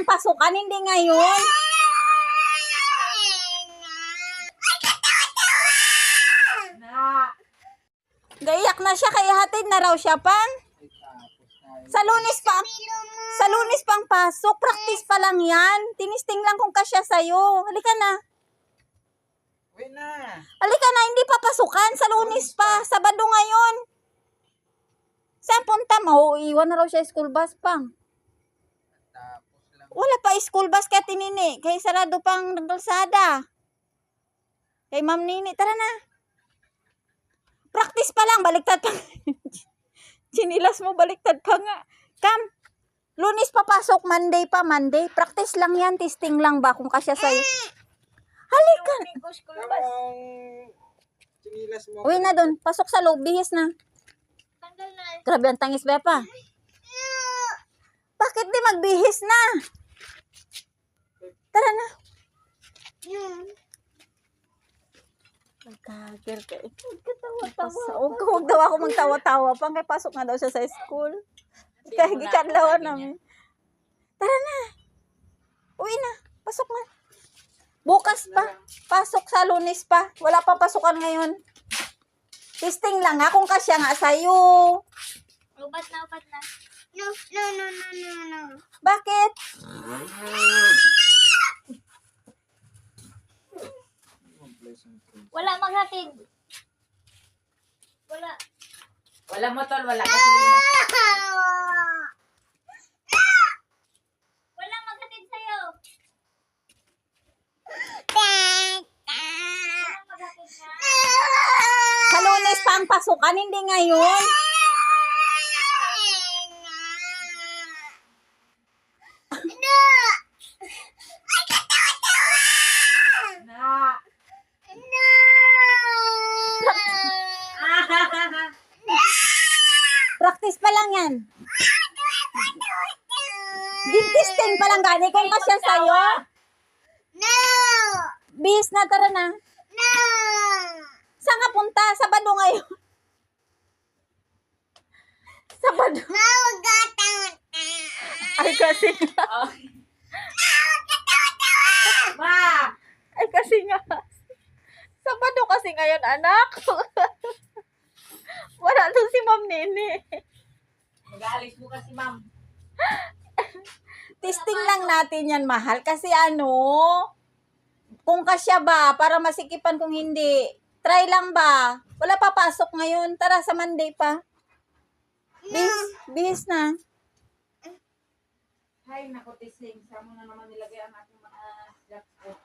ang pasukan, hindi ngayon. Gaiyak na siya, kaya hatid na raw siya pang. Sa Lunes pang pasok. Practice pa lang yan. Tinisting lang kung kasya sa'yo. Halika na. Uwi na. Halika na, hindi pa pasukan. Sa Lunes pa. Sabado ngayon. Saan punta mo? Iwan na raw siya school bus pang. Tapos lang. Wala pa school bus kaya tinini. Kaya sarado pang kalsada. Kay Ma'am Nini, tara na. Practice pa lang, baliktad pa. Chinilas mo, baliktad pa nga. Come. Lunes papasok, Monday pa, Monday. Practice lang yan, testing lang ba kung kasya sa'yo. Halika. Sinilas mo. Uwi na doon, pasok sa loob, bihis na. Grabe ang tangis ba pa? Bakit di magbihis na? Tara na. Kagir ka. Huwag daw ako magtawa-tawa pang kay pasok na daw siya sa school. Kaya gikadlawan namin. Tara na. Uwi na. Pasok na. Bukas pa. Pasok sa Lunes pa. Wala pa pasukan ngayon. Testing lang ha kung kasya nga sa'yo. Upat na. No. Bakit? Wala maghatid. Wala. Wala mo tol, wala gasolina. Wala maghatid sa'yo. Wala maghatid na. Sa Lunes pa ang pasukan, hindi ngayon. Na. Practice pa lang yan. Testing pa lang gani kung kasya sa'yo. Bis na, tara na. Saan ka punta? Sabado ngayon. Sabado. Ay kasi nga. Ma! Ay kasi nga. Sabado kasi ngayon, anak. Wala doon si Ma'am Nini. Mag-aalis mo kasi ma'am. Testing lang natin yan, mahal. Kasi kung kasya ba, para masikipan kung hindi. Try lang ba? Wala pa pasok ngayon. Tara, sa Monday pa. Bis na. Hay, naku, tising. Saan mo na naman nilagay ang ating mga laptop?